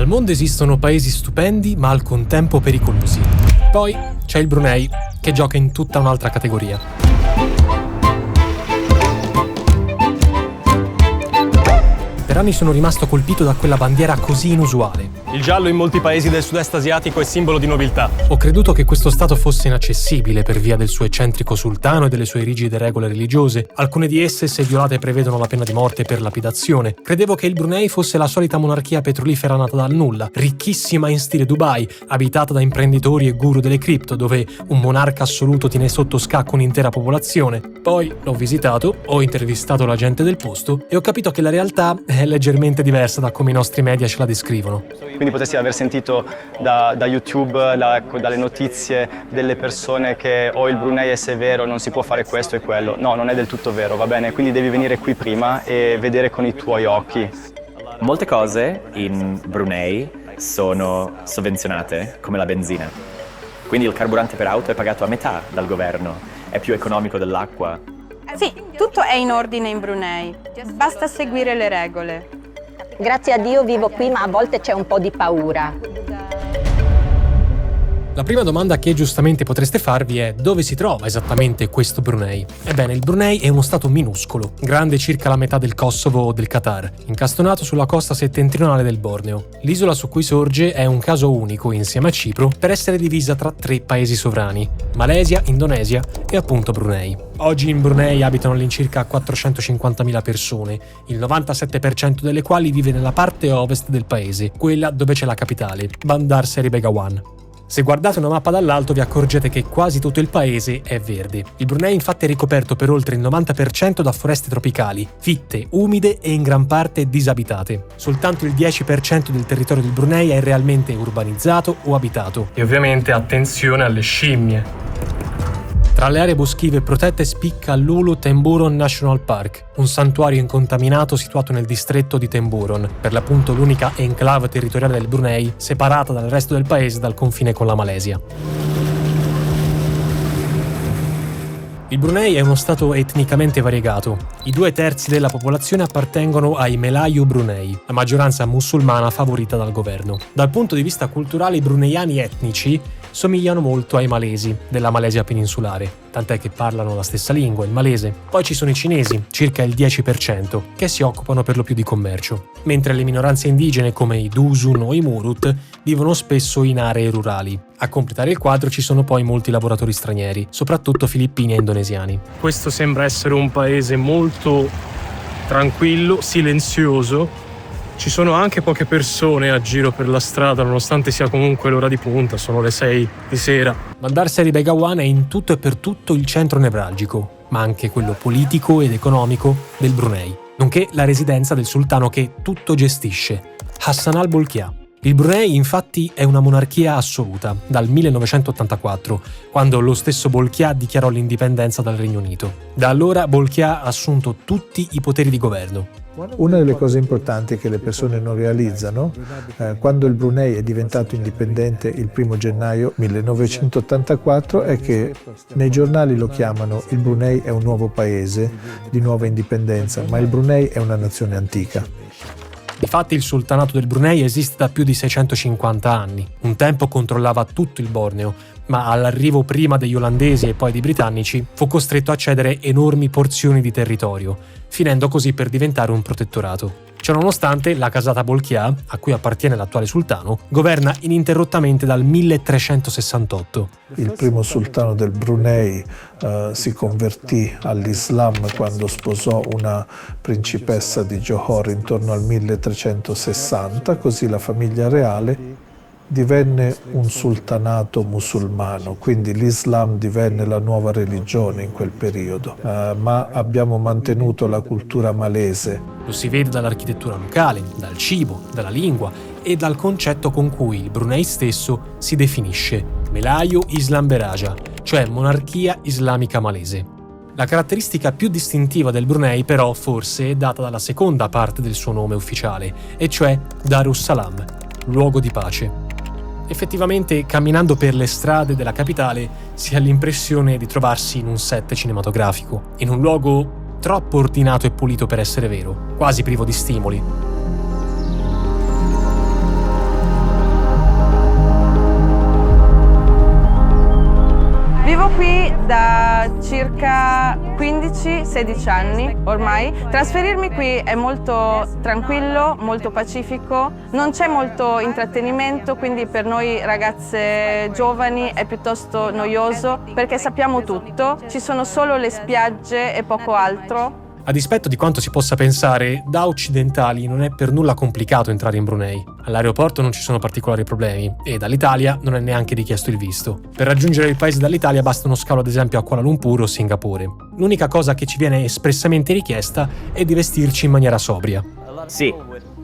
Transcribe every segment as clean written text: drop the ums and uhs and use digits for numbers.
Al mondo esistono paesi stupendi ma al contempo pericolosi. Poi c'è il Brunei, che gioca in tutta un'altra categoria. Per anni sono rimasto colpito da quella bandiera così inusuale. Il giallo in molti paesi del sud-est asiatico è simbolo di nobiltà. Ho creduto che questo stato fosse inaccessibile per via del suo eccentrico sultano e delle sue rigide regole religiose. Alcune di esse, se violate, prevedono la pena di morte per lapidazione. Credevo che il Brunei fosse la solita monarchia petrolifera nata dal nulla, ricchissima in stile Dubai, abitata da imprenditori e guru delle cripto, dove un monarca assoluto tiene sotto scacco un'intera popolazione. Poi l'ho visitato, ho intervistato la gente del posto e ho capito che la realtà è leggermente diversa da come i nostri media ce la descrivono. Quindi potresti aver sentito da YouTube, dalle notizie delle persone che il Brunei è severo, non si può fare questo e quello. No, non è del tutto vero, va bene? Quindi devi venire qui prima e vedere con i tuoi occhi. Molte cose in Brunei sono sovvenzionate, come la benzina. Quindi il carburante per auto è pagato a metà dal governo, è più economico dell'acqua. Sì, tutto è in ordine in Brunei, basta seguire le regole. Grazie a Dio vivo qui, ma a volte c'è un po' di paura. La prima domanda che giustamente potreste farvi è: dove si trova esattamente questo Brunei? Ebbene, il Brunei è uno stato minuscolo, grande circa la metà del Kosovo o del Qatar, incastonato sulla costa settentrionale del Borneo. L'isola su cui sorge è un caso unico, insieme a Cipro, per essere divisa tra 3 paesi sovrani: Malesia, Indonesia e appunto Brunei. Oggi in Brunei abitano all'incirca 450.000 persone, il 97% delle quali vive nella parte ovest del paese, quella dove c'è la capitale, Bandar Seri Begawan. Se guardate una mappa dall'alto vi accorgete che quasi tutto il paese è verde. Il Brunei infatti è ricoperto per oltre il 90% da foreste tropicali, fitte, umide e in gran parte disabitate. Soltanto il 10% del territorio del Brunei è realmente urbanizzato o abitato. E ovviamente attenzione alle scimmie. Tra le aree boschive protette spicca l'Ulu Temburon National Park, un santuario incontaminato situato nel distretto di Temburon, per l'appunto l'unica enclave territoriale del Brunei separata dal resto del paese dal confine con la Malesia. Il Brunei è uno stato etnicamente variegato. I 2/3 della popolazione appartengono ai Melayu Brunei, la maggioranza musulmana favorita dal governo. Dal punto di vista culturale, i bruneiani etnici somigliano molto ai malesi della Malesia peninsulare, tant'è che parlano la stessa lingua, il malese. Poi ci sono i cinesi, circa il 10%, che si occupano per lo più di commercio, mentre le minoranze indigene come i Dusun o i Murut vivono spesso in aree rurali. A completare il quadro ci sono poi molti lavoratori stranieri, soprattutto filippini e indonesiani. Questo sembra essere un paese molto tranquillo, silenzioso. Ci sono anche poche persone a giro per la strada, nonostante sia comunque l'ora di punta, sono le 6 di sera. Bandar Seri Begawan è in tutto e per tutto il centro nevralgico, ma anche quello politico ed economico del Brunei, nonché la residenza del sultano che tutto gestisce, Hassan al-Bolkiah. Il Brunei infatti è una monarchia assoluta, dal 1984, quando lo stesso Bolkiah dichiarò l'indipendenza dal Regno Unito. Da allora Bolkiah ha assunto tutti i poteri di governo. Una delle cose importanti che le persone non realizzano, quando il Brunei è diventato indipendente il 1 gennaio 1984, è che nei giornali lo chiamano il Brunei è un nuovo paese di nuova indipendenza, ma il Brunei è una nazione antica. Difatti il sultanato del Brunei esiste da più di 650 anni. Un tempo controllava tutto il Borneo, ma all'arrivo prima degli olandesi e poi dei britannici fu costretto a cedere enormi porzioni di territorio, finendo così per diventare un protettorato. Ciononostante, la casata Bolkiah, a cui appartiene l'attuale sultano, governa ininterrottamente dal 1368. Il primo sultano del Brunei si convertì all'Islam quando sposò una principessa di Johor intorno al 1360, così la famiglia reale divenne un sultanato musulmano, quindi l'Islam divenne la nuova religione in quel periodo, ma abbiamo mantenuto la cultura malese. Lo si vede dall'architettura locale, dal cibo, dalla lingua e dal concetto con cui il Brunei stesso si definisce Melayu Islam Beraja, cioè monarchia islamica malese. La caratteristica più distintiva del Brunei però forse è data dalla seconda parte del suo nome ufficiale, e cioè Darussalam, luogo di pace. Effettivamente, camminando per le strade della capitale, si ha l'impressione di trovarsi in un set cinematografico, in un luogo troppo ordinato e pulito per essere vero, quasi privo di stimoli. circa 15-16 anni ormai. Trasferirmi qui è molto tranquillo, molto pacifico, non c'è molto intrattenimento, quindi per noi ragazze giovani è piuttosto noioso perché sappiamo tutto, ci sono solo le spiagge e poco altro. A dispetto di quanto si possa pensare, da occidentali non è per nulla complicato entrare in Brunei. All'aeroporto non ci sono particolari problemi e dall'Italia non è neanche richiesto il visto. Per raggiungere il paese dall'Italia basta uno scalo ad esempio a Kuala Lumpur o Singapore. L'unica cosa che ci viene espressamente richiesta è di vestirci in maniera sobria. Sì,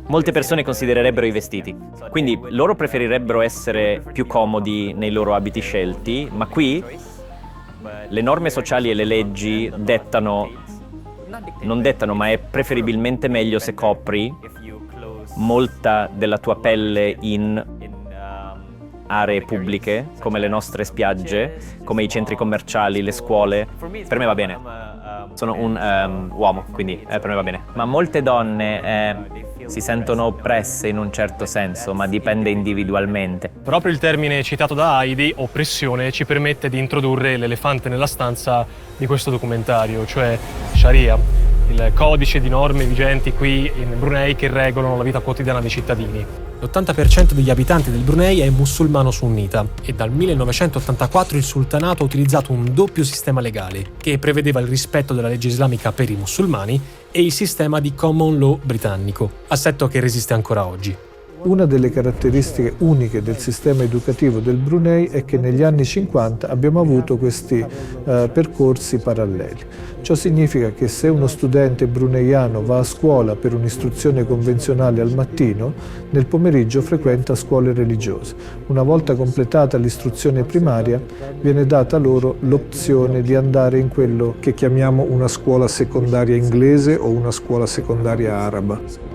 molte persone considererebbero i vestiti. Quindi loro preferirebbero essere più comodi nei loro abiti scelti, ma qui le norme sociali e le leggi non dettano, ma è preferibilmente meglio se copri molta della tua pelle in aree pubbliche, come le nostre spiagge, come i centri commerciali, le scuole. Per me va bene. Sono un uomo, quindi per me va bene. Ma molte donne si sentono oppresse in un certo senso, ma dipende individualmente. Proprio il termine citato da Heidi, oppressione, ci permette di introdurre l'elefante nella stanza di questo documentario, cioè Sharia, il codice di norme vigenti qui in Brunei che regolano la vita quotidiana dei cittadini. L'80% degli abitanti del Brunei è musulmano sunnita e dal 1984 il sultanato ha utilizzato un doppio sistema legale che prevedeva il rispetto della legge islamica per i musulmani e il sistema di common law britannico, assetto che resiste ancora oggi. Una delle caratteristiche uniche del sistema educativo del Brunei è che negli anni 50 abbiamo avuto questi percorsi paralleli. Ciò significa che se uno studente bruneiano va a scuola per un'istruzione convenzionale al mattino, nel pomeriggio frequenta scuole religiose. Una volta completata l'istruzione primaria, viene data loro l'opzione di andare in quello che chiamiamo una scuola secondaria inglese o una scuola secondaria araba.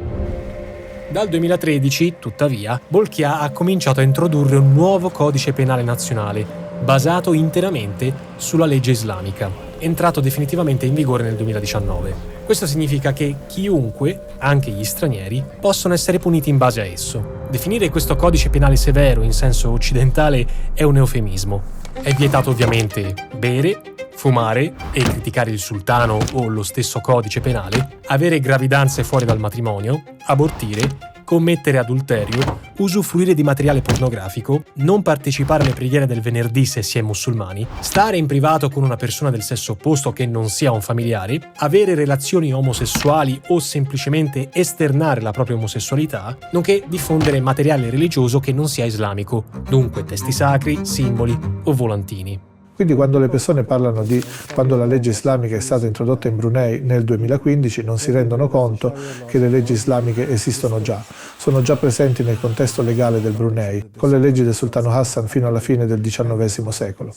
Dal 2013, tuttavia, Bolkiah ha cominciato a introdurre un nuovo codice penale nazionale, basato interamente sulla legge islamica, entrato definitivamente in vigore nel 2019. Questo significa che chiunque, anche gli stranieri, possono essere puniti in base a esso. Definire questo codice penale severo in senso occidentale è un eufemismo. È vietato ovviamente bere, fumare e criticare il sultano o lo stesso codice penale, avere gravidanze fuori dal matrimonio, abortire, commettere adulterio, usufruire di materiale pornografico, non partecipare alle preghiere del venerdì se si è musulmani, stare in privato con una persona del sesso opposto che non sia un familiare, avere relazioni omosessuali o semplicemente esternare la propria omosessualità, nonché diffondere materiale religioso che non sia islamico, dunque testi sacri, simboli o volantini. Quindi quando le persone parlano di quando la legge islamica è stata introdotta in Brunei nel 2015 non si rendono conto che le leggi islamiche esistono già, sono già presenti nel contesto legale del Brunei, con le leggi del sultano Hassan fino alla fine del XIX secolo.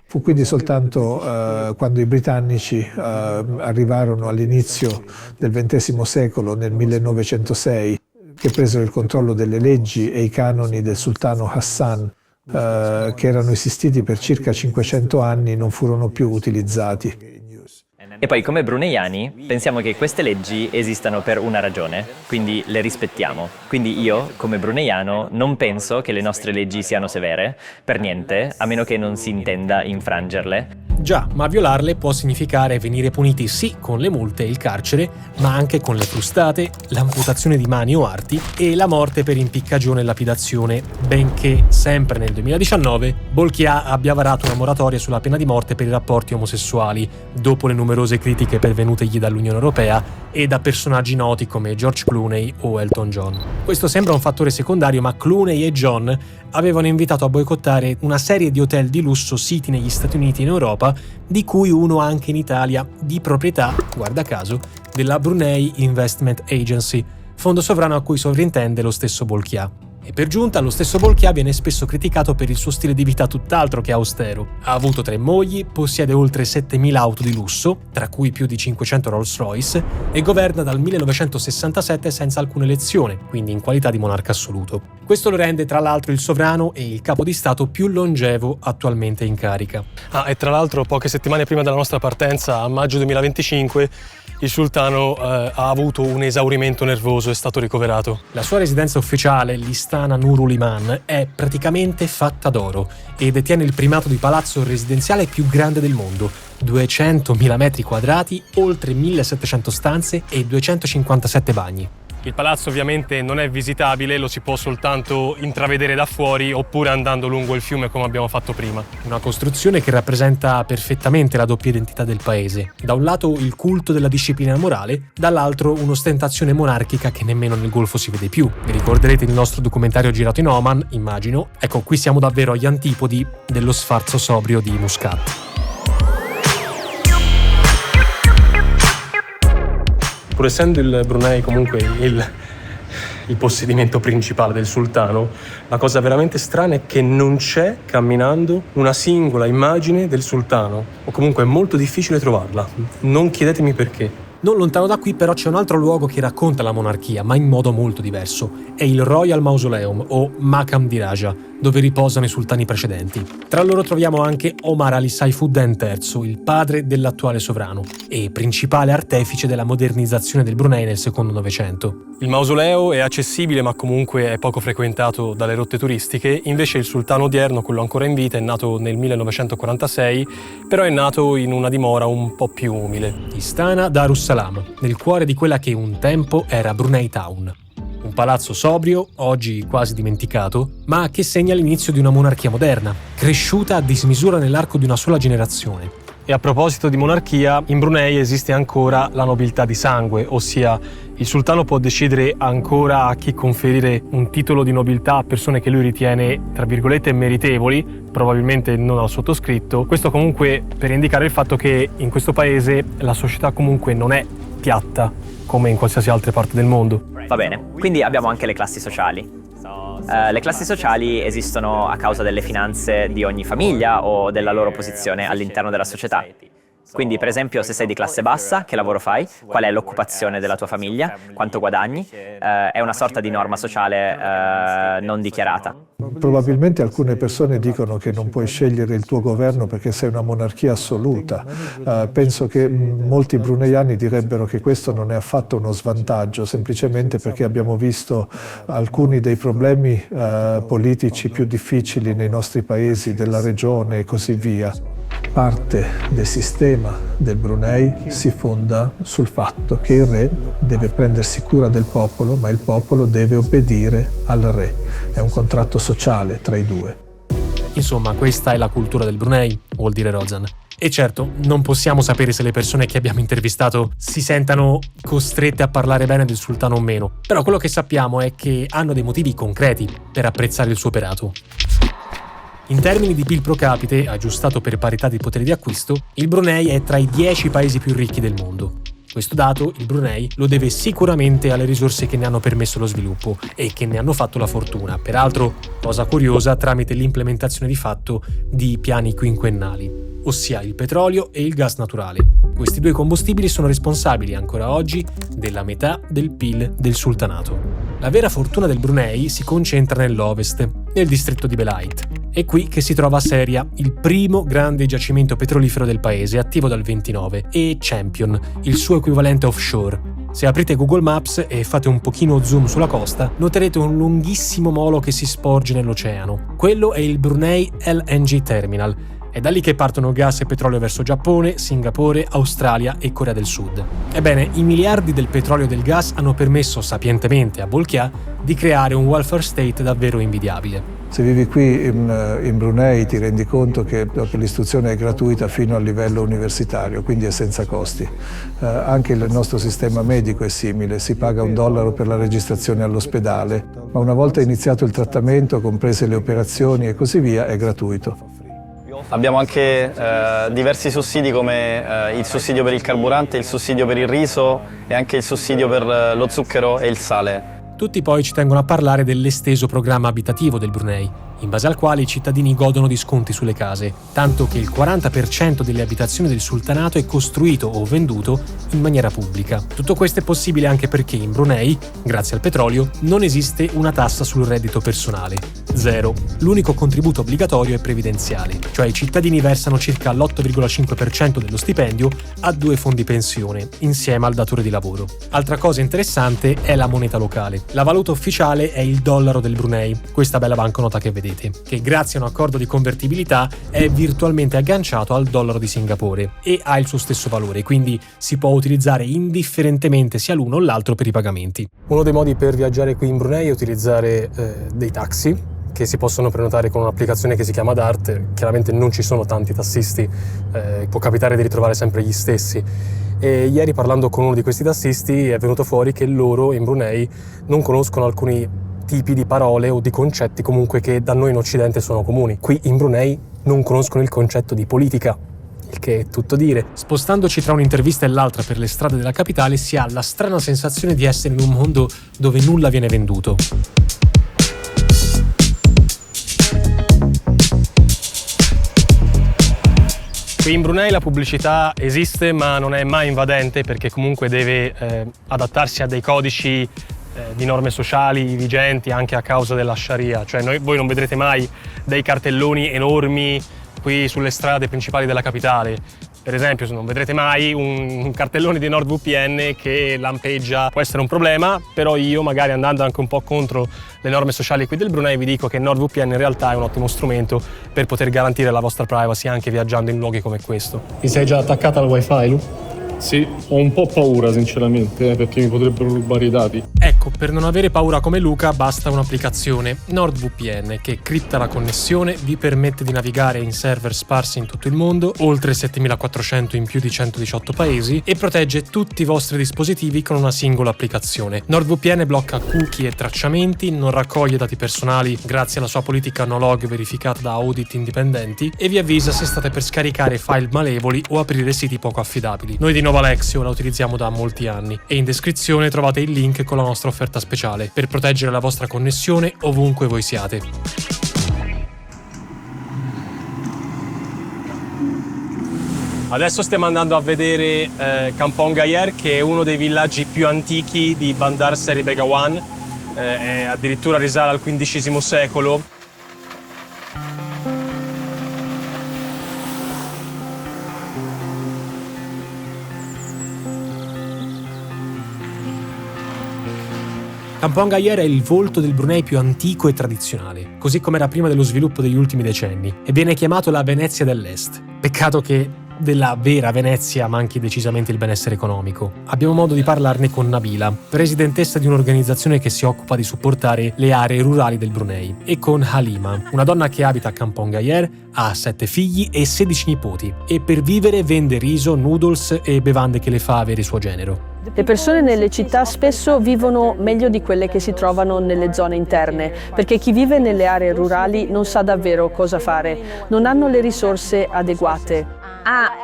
Fu quindi soltanto quando i britannici arrivarono all'inizio del XX secolo, nel 1906, che presero il controllo delle leggi e i canoni del sultano Hassan, che erano esistiti per circa 500 anni, non furono più utilizzati. E poi come bruneiani pensiamo che queste leggi esistano per una ragione, quindi le rispettiamo. Quindi io, come bruneiano, non penso che le nostre leggi siano severe, per niente, a meno che non si intenda infrangerle. Già, ma violarle può significare venire puniti sì con le multe e il carcere, ma anche con le frustate, l'amputazione di mani o arti e la morte per impiccagione e lapidazione, benché sempre nel 2019 Bolkiah abbia varato una moratoria sulla pena di morte per i rapporti omosessuali, dopo le numerose critiche pervenutegli dall'Unione Europea e da personaggi noti come George Clooney o Elton John. Questo sembra un fattore secondario, ma Clooney e John avevano invitato a boicottare una serie di hotel di lusso siti negli Stati Uniti e in Europa, di cui uno anche in Italia, di proprietà, guarda caso, della Brunei Investment Agency, fondo sovrano a cui sovrintende lo stesso Bolkiah. E per giunta lo stesso Bolkiah viene spesso criticato per il suo stile di vita tutt'altro che austero. Ha avuto 3 mogli, possiede oltre 7.000 auto di lusso, tra cui più di 500 Rolls Royce, e governa dal 1967 senza alcuna elezione, quindi in qualità di monarca assoluto. Questo lo rende tra l'altro il sovrano e il capo di Stato più longevo attualmente in carica. E tra l'altro poche settimane prima della nostra partenza, a maggio 2025, il sultano ha avuto un esaurimento nervoso e è stato ricoverato. La sua residenza ufficiale, l'Istanbul sultana Nurul Iman è praticamente fatta d'oro e detiene il primato di palazzo residenziale più grande del mondo, 200.000 metri quadrati, oltre 1.700 stanze e 257 bagni. Il palazzo ovviamente non è visitabile, lo si può soltanto intravedere da fuori oppure andando lungo il fiume come abbiamo fatto prima. Una costruzione che rappresenta perfettamente la doppia identità del paese. Da un lato il culto della disciplina morale, dall'altro un'ostentazione monarchica che nemmeno nel Golfo si vede più. Vi ricorderete il nostro documentario girato in Oman, immagino. Ecco, qui siamo davvero agli antipodi dello sfarzo sobrio di Muscat. Pur essendo il Brunei comunque il possedimento principale del sultano, la cosa veramente strana è che non c'è, camminando, una singola immagine del sultano, o comunque è molto difficile trovarla. Non chiedetemi perché. Non lontano da qui però c'è un altro luogo che racconta la monarchia, ma in modo molto diverso. È il Royal Mausoleum, o Maqam di Raja, dove riposano i sultani precedenti. Tra loro troviamo anche Omar Ali Saifuddin III, il padre dell'attuale sovrano, e principale artefice della modernizzazione del Brunei nel secondo Novecento. Il mausoleo è accessibile ma comunque è poco frequentato dalle rotte turistiche, invece il sultano odierno, quello ancora in vita, è nato nel 1946, però è nato in una dimora un po' più umile. Istana Darussalam, nel cuore di quella che un tempo era Brunei Town. Un palazzo sobrio, oggi quasi dimenticato, ma che segna l'inizio di una monarchia moderna, cresciuta a dismisura nell'arco di una sola generazione. E a proposito di monarchia, in Brunei esiste ancora la nobiltà di sangue, ossia il sultano può decidere ancora a chi conferire un titolo di nobiltà a persone che lui ritiene, tra virgolette, meritevoli, probabilmente non al sottoscritto. Questo comunque per indicare il fatto che in questo paese la società comunque non è piatta come in qualsiasi altra parte del mondo. Va bene, quindi abbiamo anche le classi sociali. Le classi sociali esistono a causa delle finanze di ogni famiglia o della loro posizione all'interno della società. Quindi, per esempio, se sei di classe bassa, che lavoro fai? Qual è l'occupazione della tua famiglia? Quanto guadagni? È una sorta di norma sociale non dichiarata. Probabilmente alcune persone dicono che non puoi scegliere il tuo governo perché sei una monarchia assoluta. Penso che molti bruneiani direbbero che questo non è affatto uno svantaggio, semplicemente perché abbiamo visto alcuni dei problemi politici più difficili nei nostri paesi, della regione e così via. Parte del sistema del Brunei si fonda sul fatto che il re deve prendersi cura del popolo, ma il popolo deve obbedire al re. È un contratto sociale tra i due. Insomma, questa è la cultura del Brunei, vuol dire Rozan. E certo, non possiamo sapere se le persone che abbiamo intervistato si sentano costrette a parlare bene del sultano o meno, però quello che sappiamo è che hanno dei motivi concreti per apprezzare il suo operato. In termini di PIL pro capite, aggiustato per parità di potere di acquisto, il Brunei è tra i 10 paesi più ricchi del mondo. Questo dato, il Brunei, lo deve sicuramente alle risorse che ne hanno permesso lo sviluppo e che ne hanno fatto la fortuna, peraltro, cosa curiosa, tramite l'implementazione di fatto di piani quinquennali, ossia il petrolio e il gas naturale. Questi due combustibili sono responsabili ancora oggi della metà del PIL del sultanato. La vera fortuna del Brunei si concentra nell'ovest, nel distretto di Belait. È qui che si trova Seria, il primo grande giacimento petrolifero del paese, attivo dal 29, e Champion, il suo equivalente offshore. Se aprite Google Maps e fate un pochino zoom sulla costa, noterete un lunghissimo molo che si sporge nell'oceano. Quello è il Brunei LNG Terminal. È da lì che partono gas e petrolio verso Giappone, Singapore, Australia e Corea del Sud. Ebbene, i miliardi del petrolio e del gas hanno permesso sapientemente a Bolkiah di creare un welfare state davvero invidiabile. Se vivi qui in Brunei ti rendi conto che l'istruzione è gratuita fino al livello universitario, quindi è senza costi. Anche il nostro sistema medico è simile, si paga $1 per la registrazione all'ospedale, ma una volta iniziato il trattamento, comprese le operazioni e così via, è gratuito. Abbiamo anche diversi sussidi come il sussidio per il carburante, il sussidio per il riso e anche il sussidio per lo zucchero e il sale. Tutti poi ci tengono a parlare dell'esteso programma abitativo del Brunei, in base al quale i cittadini godono di sconti sulle case, tanto che il 40% delle abitazioni del sultanato è costruito o venduto in maniera pubblica. Tutto questo è possibile anche perché in Brunei, grazie al petrolio, non esiste una tassa sul reddito personale. zero. L'unico contributo obbligatorio è previdenziale, cioè i cittadini versano circa l'8,5% dello stipendio a 2 fondi pensione, insieme al datore di lavoro. Altra cosa interessante è la moneta locale. La valuta ufficiale è il dollaro del Brunei, questa bella banconota che vedete, che grazie a un accordo di convertibilità è virtualmente agganciato al dollaro di Singapore e ha il suo stesso valore, quindi si può utilizzare indifferentemente sia l'uno o l'altro per i pagamenti. Uno dei modi per viaggiare qui in Brunei è utilizzare dei taxi che si possono prenotare con un'applicazione che si chiama Dart. Chiaramente non ci sono tanti tassisti, può capitare di ritrovare sempre gli stessi. E ieri, parlando con uno di questi tassisti, è venuto fuori che loro in Brunei non conoscono alcuni tipi di parole o di concetti comunque che da noi in Occidente sono comuni. Qui in Brunei non conoscono il concetto di politica, il che è tutto dire. Spostandoci tra un'intervista e l'altra per le strade della capitale si ha la strana sensazione di essere in un mondo dove nulla viene venduto. Qui in Brunei la pubblicità esiste, ma non è mai invadente, perché comunque deve adattarsi a dei codici di norme sociali vigenti anche a causa della Sharia. Cioè voi non vedrete mai dei cartelloni enormi qui sulle strade principali della capitale. Per esempio, non vedrete mai un cartellone di NordVPN che lampeggia. Può essere un problema, però io, magari andando anche un po' contro le norme sociali qui del Brunei, vi dico che NordVPN in realtà è un ottimo strumento per poter garantire la vostra privacy anche viaggiando in luoghi come questo. Ti sei già attaccata al wifi, Lu? Sì, ho un po' paura sinceramente, perché mi potrebbero rubare i dati. Ecco, per non avere paura come Luca basta un'applicazione, NordVPN, che cripta la connessione, vi permette di navigare in server sparsi in tutto il mondo, oltre 7400 in più di 118 paesi, e protegge tutti i vostri dispositivi con una singola applicazione. NordVPN blocca cookie e tracciamenti, non raccoglie dati personali grazie alla sua politica no log verificata da audit indipendenti, e vi avvisa se state per scaricare file malevoli o aprire siti poco affidabili. Noi di Alexio la utilizziamo da molti anni e in descrizione trovate il link con la nostra offerta speciale per proteggere la vostra connessione ovunque voi siate. Adesso stiamo andando a vedere Kampong Ayer, che è uno dei villaggi più antichi di Bandar Seri Begawan, addirittura risale al XV secolo. Kampong Ayer è il volto del Brunei più antico e tradizionale, così come era prima dello sviluppo degli ultimi decenni, e viene chiamato la Venezia dell'Est. Peccato che della vera Venezia manchi decisamente il benessere economico. Abbiamo modo di parlarne con Nabila, presidentessa di un'organizzazione che si occupa di supportare le aree rurali del Brunei, e con Halima, una donna che abita a Kampong Ayer, ha 7 figli e 16 nipoti, e per vivere vende riso, noodles e bevande che le fa avere suo genero. Le persone nelle città spesso vivono meglio di quelle che si trovano nelle zone interne, perché chi vive nelle aree rurali non sa davvero cosa fare, non hanno le risorse adeguate.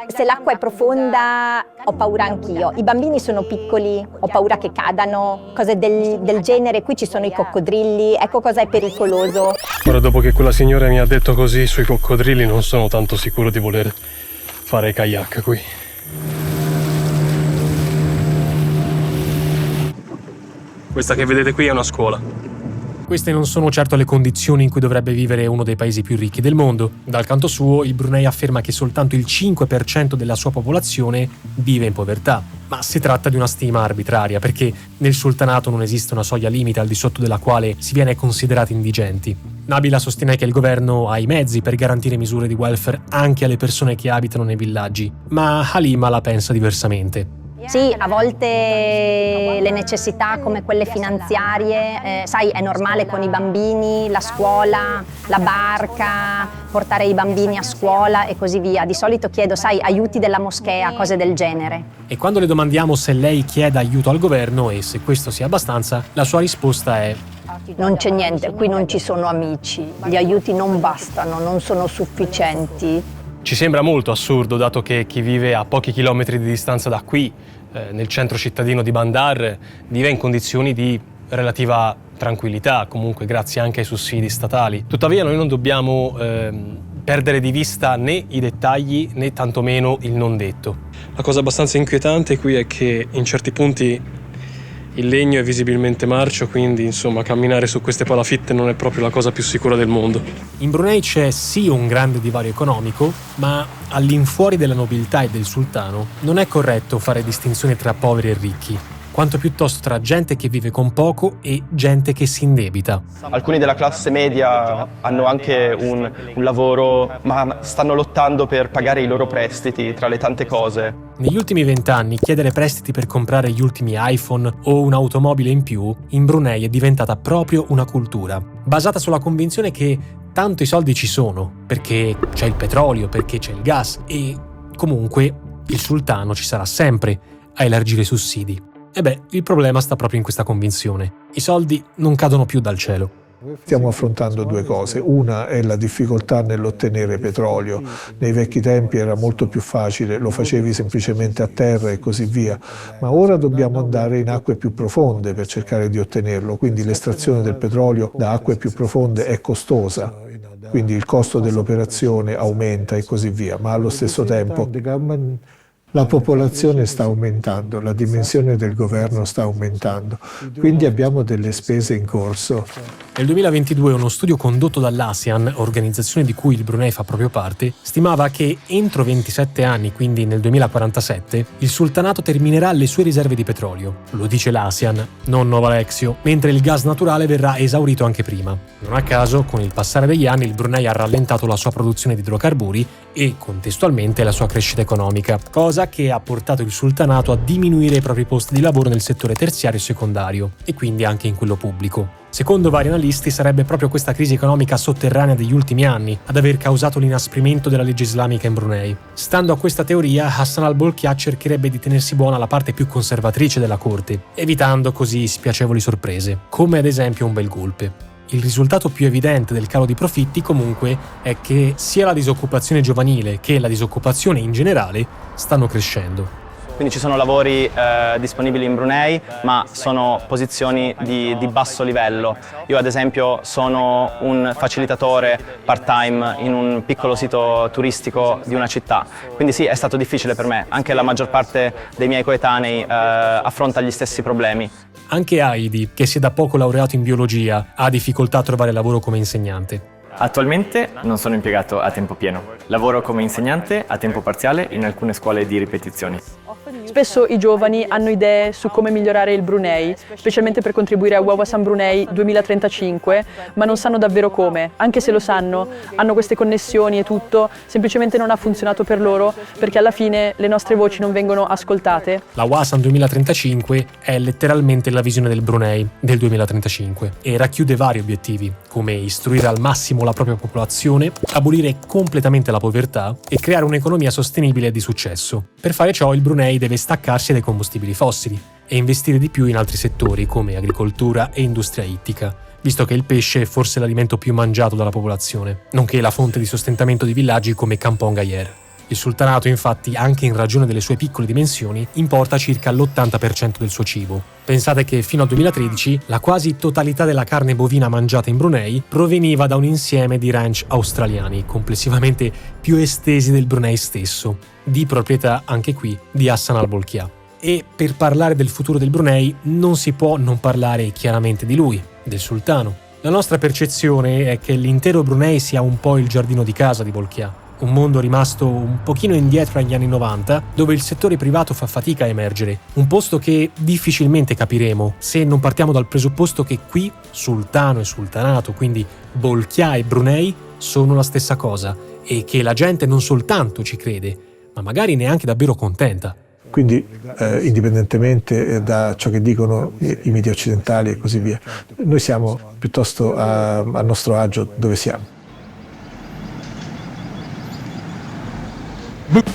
Se l'acqua è profonda ho paura anch'io, i bambini sono piccoli, ho paura che cadano, cose del genere, qui ci sono i coccodrilli, ecco cosa è pericoloso. Ora, dopo che quella signora mi ha detto così sui coccodrilli, non sono tanto sicuro di voler fare kayak qui. Questa che vedete qui è una scuola. Queste non sono certo le condizioni in cui dovrebbe vivere uno dei paesi più ricchi del mondo. Dal canto suo, il Brunei afferma che soltanto il 5% della sua popolazione vive in povertà. Ma si tratta di una stima arbitraria, perché nel sultanato non esiste una soglia limite al di sotto della quale si viene considerati indigenti. Nabila sostiene che il governo ha i mezzi per garantire misure di welfare anche alle persone che abitano nei villaggi, ma Halima la pensa diversamente. Sì, a volte le necessità come quelle finanziarie, sai, è normale con i bambini, la scuola, la barca, portare i bambini a scuola e così via. Di solito chiedo, sai, aiuti della moschea, cose del genere. E quando le domandiamo se lei chieda aiuto al governo e se questo sia abbastanza, la sua risposta è: non c'è niente, qui non ci sono amici, gli aiuti non bastano, non sono sufficienti. Ci sembra molto assurdo, dato che chi vive a pochi chilometri di distanza da qui, nel centro cittadino di Bandar, vive in condizioni di relativa tranquillità, comunque grazie anche ai sussidi statali. Tuttavia noi non dobbiamo perdere di vista né i dettagli né tantomeno il non detto. La cosa abbastanza inquietante qui è che in certi punti Il legno è visibilmente marcio, quindi insomma camminare su queste palafitte non è proprio la cosa più sicura del mondo. In Brunei c'è sì un grande divario economico, ma all'infuori della nobiltà e del sultano non è corretto fare distinzione tra poveri e ricchi, quanto piuttosto tra gente che vive con poco e gente che si indebita. Alcuni della classe media hanno anche un lavoro, ma stanno lottando per pagare i loro prestiti tra le tante cose. Negli ultimi 20 anni chiedere prestiti per comprare gli ultimi iPhone o un'automobile in più in Brunei è diventata proprio una cultura, basata sulla convinzione che tanto i soldi ci sono, perché c'è il petrolio, perché c'è il gas e comunque il sultano ci sarà sempre a elargire sussidi. E beh, il problema sta proprio in questa convinzione. I soldi non cadono più dal cielo. Stiamo affrontando due cose. Una è la difficoltà nell'ottenere petrolio. Nei vecchi tempi era molto più facile, lo facevi semplicemente a terra e così via. Ma ora dobbiamo andare in acque più profonde per cercare di ottenerlo. Quindi l'estrazione del petrolio da acque più profonde è costosa. Quindi il costo dell'operazione aumenta e così via. Ma allo stesso tempo la popolazione sta aumentando, la dimensione del governo sta aumentando, quindi abbiamo delle spese in corso. Nel 2022 uno studio condotto dall'ASEAN, organizzazione di cui il Brunei fa proprio parte, stimava che entro 27 anni, quindi nel 2047, il sultanato terminerà le sue riserve di petrolio. Lo dice l'ASEAN, non Nova Lexio, mentre il gas naturale verrà esaurito anche prima. Non a caso, con il passare degli anni, il Brunei ha rallentato la sua produzione di idrocarburi e, contestualmente, la sua crescita economica, cosa che ha portato il sultanato a diminuire i propri posti di lavoro nel settore terziario e secondario, e quindi anche in quello pubblico. Secondo vari analisti sarebbe proprio questa crisi economica sotterranea degli ultimi anni ad aver causato l'inasprimento della legge islamica in Brunei. Stando a questa teoria, Hassan al-Bolkiah cercherebbe di tenersi buona la parte più conservatrice della corte, evitando così spiacevoli sorprese, come ad esempio un bel golpe. Il risultato più evidente del calo di profitti, comunque, è che sia la disoccupazione giovanile che la disoccupazione in generale stanno crescendo. Quindi ci sono lavori disponibili in Brunei, ma sono posizioni di basso livello. Io ad esempio sono un facilitatore part-time in un piccolo sito turistico di una città, quindi sì, è stato difficile per me. Anche la maggior parte dei miei coetanei affronta gli stessi problemi. Anche Heidi, che si è da poco laureato in biologia, ha difficoltà a trovare lavoro come insegnante. Attualmente non sono impiegato a tempo pieno. Lavoro come insegnante a tempo parziale in alcune scuole di ripetizioni. Spesso i giovani hanno idee su come migliorare il Brunei, specialmente per contribuire a Wawasan Brunei 2035, ma non sanno davvero come. Anche se lo sanno, hanno queste connessioni e tutto, semplicemente non ha funzionato per loro, perché alla fine le nostre voci non vengono ascoltate. La Wawasan 2035 è letteralmente la visione del Brunei del 2035 e racchiude vari obiettivi, come istruire al massimo la propria popolazione, abolire completamente la povertà e creare un'economia sostenibile e di successo. Per fare ciò il Brunei deve staccarsi dai combustibili fossili e investire di più in altri settori come agricoltura e industria ittica, visto che il pesce è forse l'alimento più mangiato dalla popolazione, nonché la fonte di sostentamento di villaggi come Kampong Gyer. Il sultanato, infatti, anche in ragione delle sue piccole dimensioni, importa circa l'80% del suo cibo. Pensate che fino al 2013 la quasi totalità della carne bovina mangiata in Brunei proveniva da un insieme di ranch australiani, complessivamente più estesi del Brunei stesso, di proprietà anche qui di Hassan al-Bolkiah. E per parlare del futuro del Brunei non si può non parlare chiaramente di lui, del sultano. La nostra percezione è che l'intero Brunei sia un po' il giardino di casa di Bolkiah. Un mondo rimasto un pochino indietro agli anni 90, dove il settore privato fa fatica a emergere. Un posto che difficilmente capiremo se non partiamo dal presupposto che qui sultano e sultanato, quindi Bolkiah e Brunei, sono la stessa cosa e che la gente non soltanto ci crede, ma magari neanche davvero contenta. Quindi, indipendentemente da ciò che dicono i media occidentali e così via, noi siamo piuttosto a nostro agio dove siamo.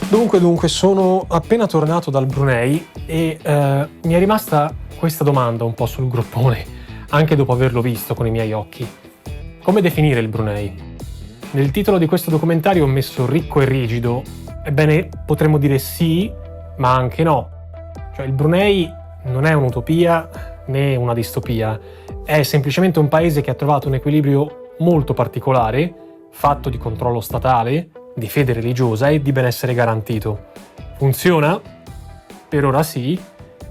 Dunque, sono appena tornato dal Brunei e mi è rimasta questa domanda un po' sul groppone, anche dopo averlo visto con i miei occhi. Come definire il Brunei? Nel titolo di questo documentario ho messo ricco e rigido. Ebbene, potremmo dire sì, ma anche no. Cioè, il Brunei non è un'utopia né una distopia, è semplicemente un paese che ha trovato un equilibrio molto particolare, fatto di controllo statale, di fede religiosa e di benessere garantito. Funziona? Per ora sì,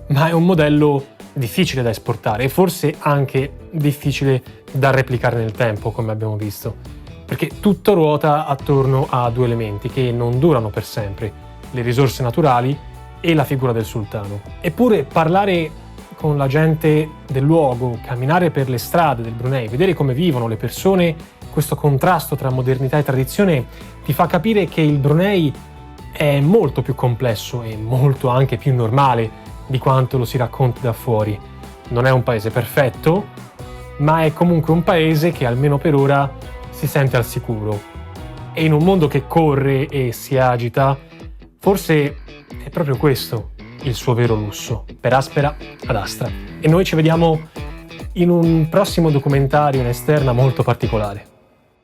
ma è un modello difficile da esportare e forse anche difficile da replicare nel tempo, come abbiamo visto, perché tutto ruota attorno a due elementi che non durano per sempre: le risorse naturali e la figura del sultano. Eppure parlare con la gente del luogo, camminare per le strade del Brunei, vedere come vivono le persone, questo contrasto tra modernità e tradizione ti fa capire che il Brunei è molto più complesso e molto anche più normale di quanto lo si racconti da fuori. Non è un paese perfetto, ma è comunque un paese che almeno per ora si sente al sicuro. E in un mondo che corre e si agita, forse è proprio questo il suo vero lusso, per Aspera ad Astra. E noi ci vediamo in un prossimo documentario in esterna molto particolare.